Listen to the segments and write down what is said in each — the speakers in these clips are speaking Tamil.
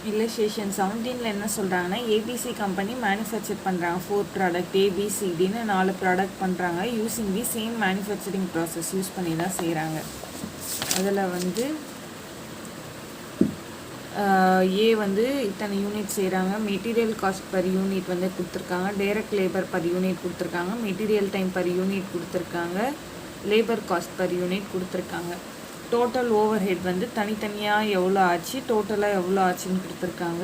இல்லஸ்ட்ரேஷன் 17ல் என்ன சொல்கிறாங்கன்னா, ஏபிசி கம்பெனி மேனுஃபேக்சர் பண்ணுறாங்க 4 ப்ராடக்ட் ஏபிசிடின்னு 4 ப்ராடக்ட் பண்ணுறாங்க. Using the same manufacturing process use பண்ணி தான் செய்கிறாங்க. அதில் வந்து ஏ வந்து இத்தனை யூனிட் செய்கிறாங்க. மெட்டீரியல் காஸ்ட் பர் யூனிட் வந்து கொடுத்துருக்காங்க. டைரக்ட் லேபர் பர் யூனிட் கொடுத்துருக்காங்க. மெட்டீரியல் டைம் பர் யூனிட் கொடுத்துருக்காங்க. லேபர் காஸ்ட் பர் யூனிட் கொடுத்துருக்காங்க. டோட்டல் ஓவர் ஹெட் வந்து தனித்தனியாக எவ்வளோ ஆச்சு, டோட்டலாக எவ்வளோ ஆச்சுன்னு கொடுத்துருக்காங்க.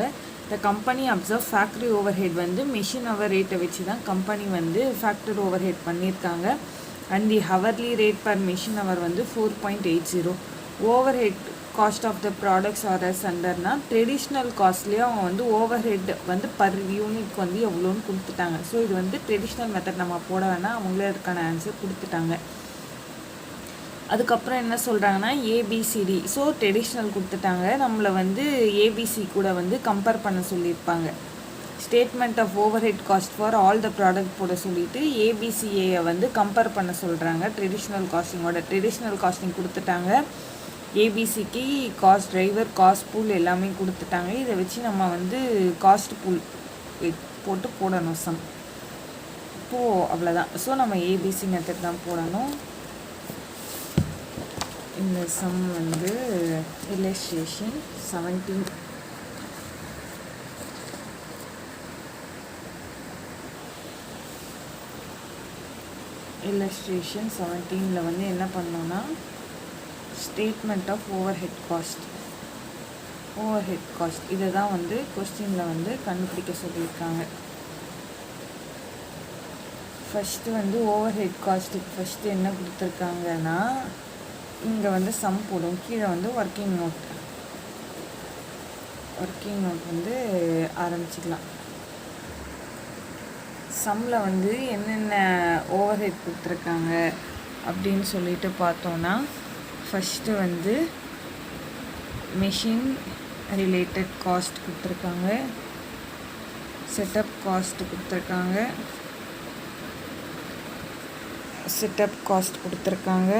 The company observe factory overhead வந்து மிஷின் ஹவர் ரேட்டை வச்சு தான் கம்பெனி வந்து ஃபேக்டரி ஓவர் ஹெட் பண்ணியிருக்காங்க. And the hourly rate per machine hour வந்து 4.80. Overhead cost of the products RS அண்டர்னா ட்ரெடிஷ்னல் காஸ்ட்லேயே அவங்க வந்து ஓவர் ஹெட் வந்து பர் யூனிட்க்கு வந்து எவ்வளோன்னு கொடுத்துட்டாங்க. ஸோ இது வந்து ட்ரெடிஷ்னல் மெத்தட் நம்ம போட வேணால் அவங்களே அதுக்கான ஆன்சர் கொடுத்துட்டாங்க. அதுக்கப்புறம் என்ன சொல்கிறாங்கன்னா ஏபிசிடி. ஸோ ட்ரெடிஷ்னல் கொடுத்துட்டாங்க. நம்மளை வந்து ஏபிசி கூட வந்து கம்பேர் பண்ண சொல்லியிருப்பாங்க. Statement of overhead cost for all the product போட சொல்லிவிட்டு ஏபிசிஏயை வந்து கம்பேர் பண்ண சொல்கிறாங்க. ட்ரெடிஷ்னல் காஸ்டிங் கொடுத்துட்டாங்க. ஏபிசிக்கு காஸ்ட் டிரைவர், காஸ்ட் பூல் எல்லாமே கொடுத்துட்டாங்க. இதை வச்சு நம்ம வந்து காஸ்ட் பூல் போட்டு போடணும் சம். இப்போது அவ்வளோதான். ஸோ நம்ம ஏபிசி மெத்தட் தான் போடணும். இந்த சம் வந்து இல்லஸ்ட்ரேஷன் 17. இல்லஸ்ட்ரேஷன் 17ல் வந்து என்ன பண்ணோன்னா statement of overhead cost இதை தான் வந்து கொஸ்டினில் வந்து கண்டுபிடிக்க சொல்லியிருக்காங்க. ஃபஸ்ட்டு வந்து ஓவர் ஹெட் காஸ்ட்டுக்கு ஃபஸ்ட்டு என்ன கொடுத்துருக்காங்கன்னா, இங்கே வந்து சம் போடும், கீழே வந்து ஒர்க்கிங் நோட் வந்து ஆரம்பிச்சிக்கலாம். சம்மில் வந்து என்னென்ன ஓவர் ஹெட் கொடுத்துருக்காங்க அப்படின்னு சொல்லிட்டு பார்த்தோன்னா, ஃபஸ்ட்டு வந்து மெஷின் ரிலேட்டட் காஸ்ட் கொடுத்துருக்காங்க, செட்டப் காஸ்ட் கொடுத்துருக்காங்க,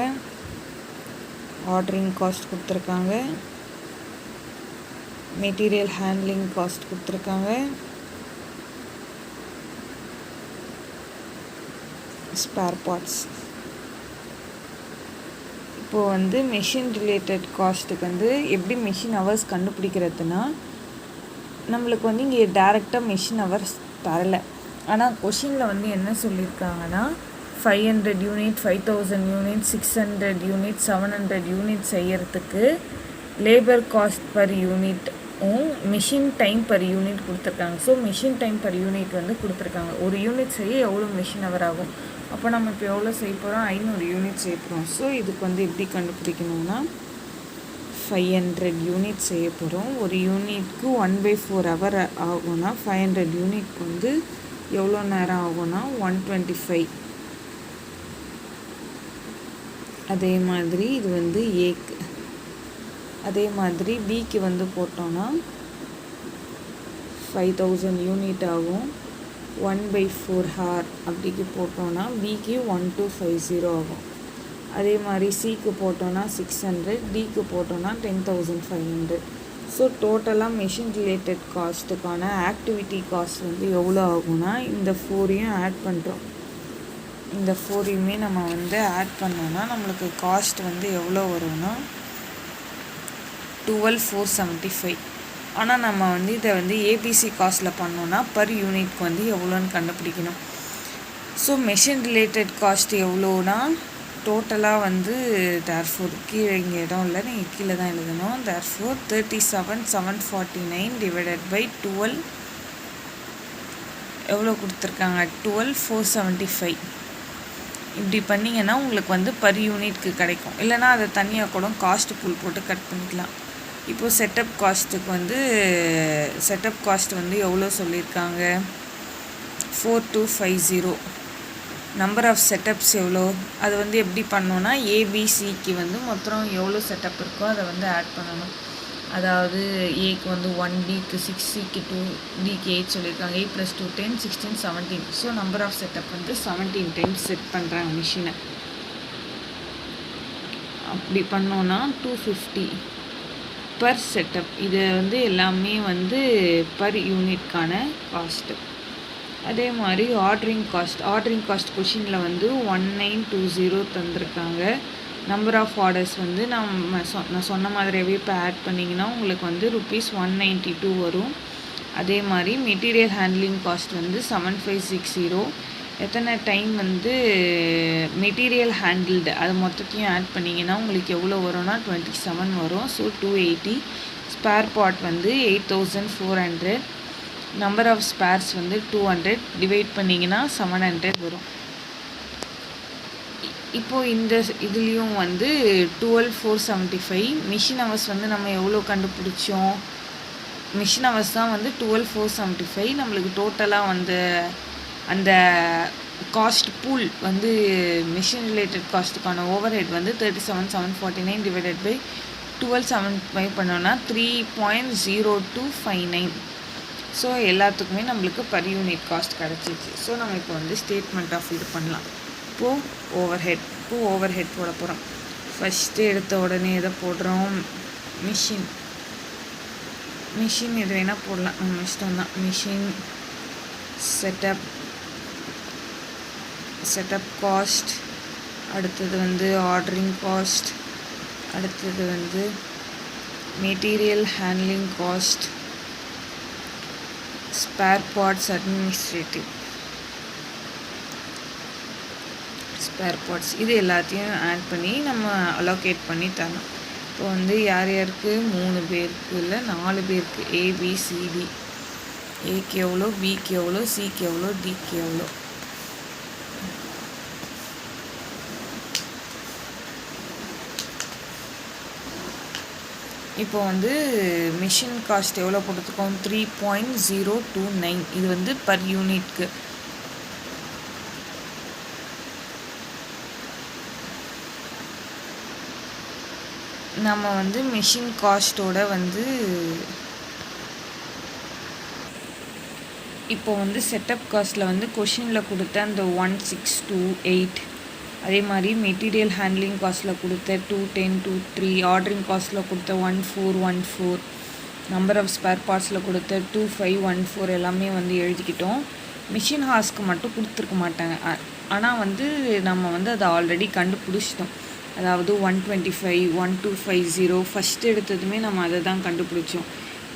ஆர்டரிங் காஸ்ட் கொடுத்துருக்காங்க, மெட்டீரியல் ஹேண்ட்லிங் காஸ்ட் கொடுத்துருக்காங்க, ஸ்பேர் பார்ட்ஸ். இப்போது வந்து மெஷின் ரிலேட்டட் காஸ்ட்டுக்கு வந்து எப்படி மெஷின் ஹவர்ஸ் கண்டுபிடிக்கிறதுனா, நம்மளுக்கு வந்து இங்கே டேரெக்டாக மெஷின் ஹவர்ஸ் தரலை. ஆனால் கொஷினில் வந்து என்ன சொல்லியிருக்காங்கன்னா 500 யூனிட், 5000 யூனிட், 600 யூனிட், 700 யூனிட் செய்கிறதுக்கு லேபர் காஸ்ட் பர் யூனிட்டும் மிஷின் டைம் பர் யூனிட் கொடுத்துருக்காங்க. So machine time per unit வந்து கொடுத்துருக்காங்க. ஒரு யூனிட் செய்ய எவ்வளோ மிஷின் ஹவர் ஆகும். அப்போ நம்ம இப்போ எவ்வளோ செய்ய போகிறோம், 500 யூனிட் செய்ய போகிறோம். ஸோ இதுக்கு வந்து எப்படி கண்டுபிடிக்கணும்னா 500 யூனிட் செய்ய போகிறோம். ஒரு யூனிட்க்கு 1/4 ஹவர் ஆகும்னா 500 யூனிட்க்கு வந்து எவ்வளோ நேரம் ஆகும்னா 125. அதே மாதிரி இது வந்து ஏக்கு. அதே மாதிரி பிக்கு வந்து போட்டோன்னா 5000 யூனிட் ஆகும். 1/4 ஹவர் அப்படிக்கு போட்டோன்னா பிக்கு 1250 ஆகும். அதே மாதிரி சிக்கு போட்டோன்னா 600, டிக்கு போட்டோன்னா 10,500. ஸோ டோட்டலாக மெஷின் ரிலேட்டட் காஸ்ட்டுக்கான ஆக்டிவிட்டி காஸ்ட் வந்து எவ்வளோ ஆகும்னா, இந்த 4ஐயும் ஆட் பண்ணுறோம். இந்த 4ஐயுமே நம்ம வந்து ஆட் பண்ணோன்னா நம்மளுக்கு காஸ்ட் வந்து எவ்வளோ வரும்னா 12,475. ஆனால் நம்ம வந்து இதை வந்து ஏபிசி காஸ்ட்டில் பண்ணோன்னா பர் யூனிட்க்கு வந்து எவ்வளோன்னு கண்டுபிடிக்கணும். ஸோ மெஷின் ரிலேட்டட் காஸ்ட் எவ்வளோனா டோட்டலாக வந்து தேர்ஃபோர் கீழே இங்கே இடம் இல்லை, நீங்கள் கீழே தான் எழுதணும். தேர்ஃபோர் 37,749 டிவைடட் பை 12 எவ்வளோ கொடுத்துருக்காங்க 12,475. இப்படி பண்ணிங்கன்னா உங்களுக்கு வந்து பர் யூனிட்க்கு கிடைக்கும். இல்லைனா அதை தனியாக கூட காஸ்ட் பூல் போட்டு கட் பண்ணிக்கலாம். இப்போது செட்டப் காஸ்ட் வந்து எவ்வளோ சொல்லியிருக்காங்க 4250. நம்பர் ஆஃப் செட்டப்ஸ் எவ்வளோ, அது வந்து எப்படி பண்ணோன்னா ஏபிசிக்கு வந்து மொத்தம் எவ்வளோ செட்டப் இருக்கோ அதை வந்து ஆட் பண்ணணும். அதாவது ஏக்கு வந்து 1, பிக்கு 6, சிக்கு 2, டிக்கு 8 சொல்லியிருக்காங்க. 8 + 2 10, 16, 17. ஸோ நம்பர் ஆஃப் செட்டப் வந்து 17 டைம்ஸ் செட் பண்ணுறாங்க மிஷினை. அப்படி பண்ணோன்னா 250 பர் செட்டப். இது வந்து எல்லாமே வந்து பர் யூனிட்கான காஸ்ட்டு. அதே மாதிரி ஆர்டரிங் காஸ்ட் கொஷினில் வந்து 1920 தந்திருக்காங்க. நம்பர் ஆஃப் ஆர்டர்ஸ் வந்து நான் சொன்ன மாதிரியாகவே இப்போ ஆட் பண்ணிங்கன்னா உங்களுக்கு வந்து ₹192 வரும். அதே மாதிரி மெட்டீரியல் ஹேண்ட்லிங் காஸ்ட் வந்து 7560. எத்தனை டைம் வந்து மெட்டீரியல் ஹேண்டில்டு அது மொத்தத்தையும் ஆட் பண்ணிங்கன்னா உங்களுக்கு எவ்வளோ வரும்னா 27 வரும். ஸோ 280. ஸ்பேர் பார்ட் வந்து 8400. நம்பர் ஆஃப் ஸ்பேர்ஸ் வந்து 200 டிவைட் பண்ணிங்கன்னா 700 வரும். இப்போது இந்த இதுலேயும் வந்து 12475. மிஷின் ஹவர்ஸ் வந்து நம்ம எவ்வளோ கண்டுபிடிச்சோம்? மிஷின் ஹவர்ஸ் தான் வந்து 12475. நம்மளுக்கு டோட்டலாக வந்து அந்த காஸ்ட் பூல் வந்து மிஷின் ரிலேட்டட் காஸ்ட்டுக்கான ஓவர் ஹெட் வந்து 37,749 டிவைடட் பை 1275 பண்ணோன்னா 3.0259. ஸோ எல்லாத்துக்குமே நம்மளுக்கு பர் யூனிட் காஸ்ட் கிடச்சிச்சு. ஸோ நம்ம இப்போ வந்து ஸ்டேட்மெண்ட் ஆஃப் இது பண்ணலாம். இப்போது ஓவர் ஹெட் போட போகிறோம். ஃபஸ்ட்டு எடுத்த உடனே எதை போடுறோம்? மிஷின் எது வேணால் போடலாம், நம்ம இஷ்டம் தான். மிஷின் செட்டப் காஸ்ட், அடுத்தது வந்து ஆர்டரிங் காஸ்ட், அடுத்தது வந்து material handling cost, spare parts administrative, spare parts, இது எல்லாத்தையும் ஆட் பண்ணி நம்ம அலோகேட் பண்ணி தரணும். இப்போ வந்து யார் யாருக்கு? 3 பேருக்கு இல்லை 4 பேருக்கு. ஏபிசிடி. ஏக்கு எவ்வளோ, பிக்கு எவ்வளோ, சிக்கு எவ்வளோ, டிக்கு எவ்வளோ. இப்போ வந்து மிஷின் காஸ்ட் எவ்வளோ போட்டுருக்கோம்? 3.029. இது வந்து பர் யூனிட்க்கு. நம்ம வந்து மிஷின் காஸ்ட்டோட வந்து இப்போ வந்து செட்டப் காஸ்ட்டில் வந்து கொஷினில் கொடுத்த அந்த 1628, அதே மாதிரி மெட்டீரியல் ஹேண்ட்லிங் காஸ்ட்டில் கொடுத்த 210, 23, ஆர்டரிங் காஸ்ட்டில் கொடுத்த 1414, நம்பர் ஆஃப் ஸ்பேர் பார்ட்ஸில் கொடுத்த 2514 எல்லாமே வந்து எழுதிக்கிட்டோம். மிஷின் ஹார்ஸ்க்கு மட்டும் கொடுத்துருக்க மாட்டாங்க. ஆனால் வந்து நம்ம வந்து அதை ஆல்ரெடி கண்டுபிடிச்சிட்டோம். அதாவது 125, 1250 ஃபஸ்ட்டு எடுத்ததுமே நம்ம அதை தான் கண்டுபிடிச்சோம்.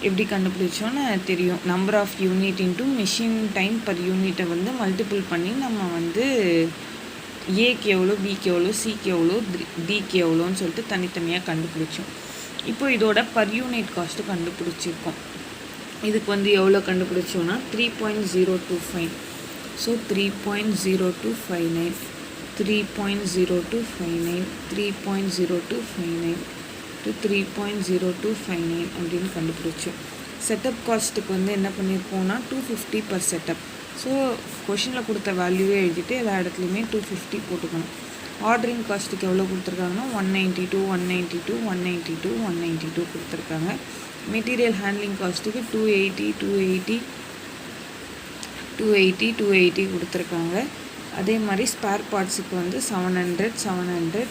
எப்படி கண்டுபிடிச்சோன்னு தெரியும். Number of unit into machine time per யூனிட்டை வந்து மல்டிபிள் பண்ணி நம்ம வந்து ஏக்கு எவ்வளோ, பிக்கு எவ்வளோ, சிக்கு எவ்வளோ, டிக்கு எவ்வளோன்னு சொல்லிட்டு தனித்தனியாக கண்டுபிடிச்சோம். இப்போ இதோட பர் யூனிட் காஸ்ட்டு கண்டுபிடிச்சிருக்கோம். இதுக்கு வந்து எவ்வளோ கண்டுபிடிச்சோன்னா 3.025. ஸோ 3.0259, 3.0259, 3.0259 to 3.0259 அப்படின்னு கண்டுபிடிச்சோம். செட்டப் காஸ்ட்டுக்கு வந்து என்ன பண்ணியிருக்கோம்னா 250 பர் செட்டப். ஸோ கொஷினில் கொடுத்த வேல்யூவே எழுதிட்டு எல்லா இடத்துலையுமே 250 போட்டுக்கணும். ஆர்டரிங் காஸ்ட்டுக்கு எவ்வளோ கொடுத்துருக்காங்கன்னா 192, 192, 192, 192 கொடுத்துருக்காங்க. மெட்டீரியல் ஹேண்ட்லிங் காஸ்ட்டுக்கு 280, 280, 280, 280 கொடுத்துருக்காங்க. அதே மாதிரி ஸ்பேர் பார்ட்ஸுக்கு வந்து 700, 700,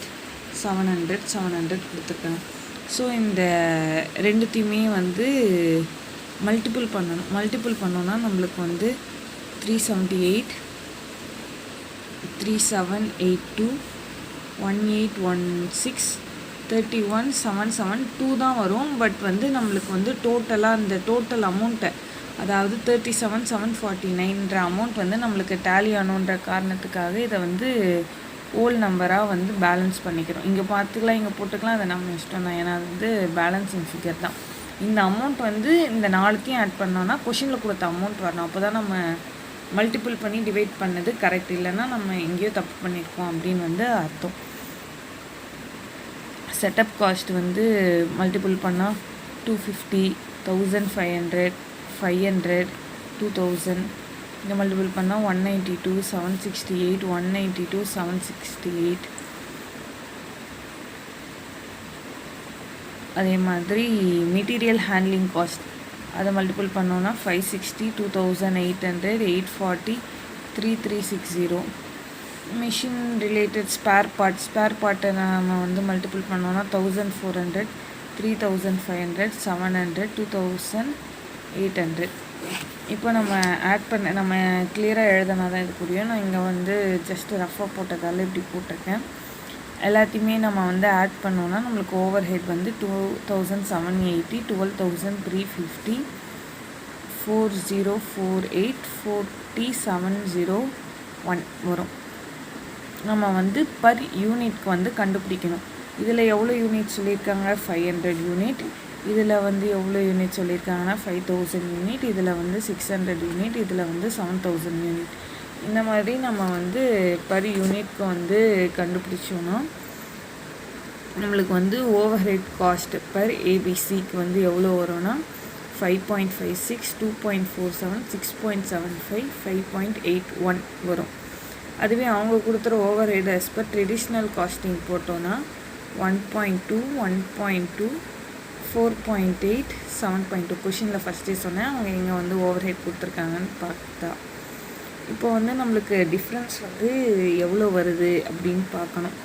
700, 700 கொடுத்துருக்காங்க. ஸோ இந்த ரெண்டுத்தையுமே வந்து மல்டிபிள் பண்ணோன்னா நம்மளுக்கு வந்து 378, 3782, 1816, 31772 தான் வரும். பட் வந்து நம்மளுக்கு வந்து டோட்டலாக இந்த டோட்டல் அமௌண்ட்டை, அதாவது 37,749 அமௌண்ட் வந்து நம்மளுக்கு டேலி ஆகணுன்ற காரணத்துக்காக இதை வந்து ஓல் நம்பராக வந்து பேலன்ஸ் பண்ணிக்கிறோம். இங்கே பார்த்துக்கலாம், இங்கே போட்டுக்கலாம், அதை நம்ம இஷ்டம் தான். ஏன்னா அது வந்து பேலன்சிங் ஃபிகர் தான். இந்த அமௌண்ட் வந்து இந்த 4த்தையும் ஆட் பண்ணோன்னா கொஷினில் கொடுத்த அமௌண்ட் வரணும். அப்போ தான் நம்ம மல்டிபிள் பண்ணி டிவைட் பண்ணது கரெக்ட். இல்லைன்னா நம்ம எங்கேயோ தப்பு பண்ணியிருக்கோம் அப்படின்னு வந்து அர்த்தம். செட்டப் காஸ்ட் வந்து மல்டிபிள் பண்ணால் 250, 1500, 500, 2000. இங்கே மல்டிபிள் பண்ணால் 192, 768, 192, 768. அதே மாதிரி மெட்டீரியல் ஹேண்ட்லிங் காஸ்ட் அதை மல்டிபிள் பண்ணோன்னா 560, 2800, 840, 3360. மிஷின் ரிலேட்டட் ஸ்பேர் பார்ட்டை நம்ம வந்து மல்டிபிள் பண்ணோன்னா 1400, 3500, 700, 2800. இப்போ நம்ம ஆட் பண்ண நம்ம கிளியராக எழுதினா தான் இது புரியும். நான் இங்கே வந்து ஜஸ்ட் ரஃபாக போட்டதால் இப்படி போட்டிருக்கேன். எல்லாத்தையுமே நம்ம வந்து ஆட் பண்ணோன்னா நம்மளுக்கு ஓவர் ஹெட் வந்து 2780, 12350, 4048, 40701 வரும். நம்ம வந்து பர் யூனிட்க்கு வந்து கண்டுபிடிக்கணும். இதில் எவ்வளோ யூனிட் சொல்லியிருக்காங்க? 500 யூனிட். இதில் வந்து எவ்வளோ யூனிட் சொல்லியிருக்காங்கன்னா 5000 யூனிட். இதில் வந்து 600 யூனிட். இதில் வந்து 7000 யூனிட். இந்த மாதிரி நம்ம வந்து பர் யூனிட்க்கு வந்து கண்டுபிடிச்சோன்னா நம்மளுக்கு வந்து ஓவர் ஹெட் காஸ்ட் பர் ஏபிசிக்கு வந்து எவ்வளோ வரும்னா 5.56, 2.47, 6.75, 5.81 வரும். அதுவே அவங்க கொடுத்துற overhead as per traditional costing போட்டோன்னா 1.2, 1.2, 4.8, 7.2. கொஷினில் ஃபஸ்ட்டே சொன்னேன், அவங்க இங்கே வந்து ஓவர் ஹெட் கொடுத்துருக்காங்கன்னு பார்த்தா. இப்போ வந்து நம்மளுக்கு டிஃப்ரென்ஸ் வந்து எவ்வளோ வருது அப்படின்னு பார்க்கணும்.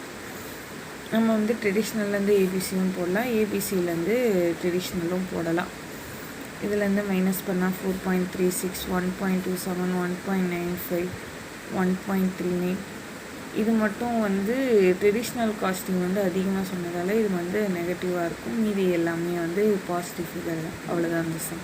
நம்ம வந்து ட்ரெடிஷ்னல்லேருந்து ஏபிசியும் போடலாம், ஏபிசிலேருந்து ட்ரெடிஷ்னலும் போடலாம். இதுலேருந்து மைனஸ் பண்ணால் 4.36, 1.27, 1.95, 1.39. இது மட்டும் வந்து ட்ரெடிஷ்னல் காஸ்டிங் வந்து அதிகமாக சொன்னதால் இது வந்து நெகட்டிவாக இருக்கும். மீதி எல்லாமே வந்து பாசிட்டிவ் ஃபிகர் தான். அவ்வளோதான் அந்த சம்.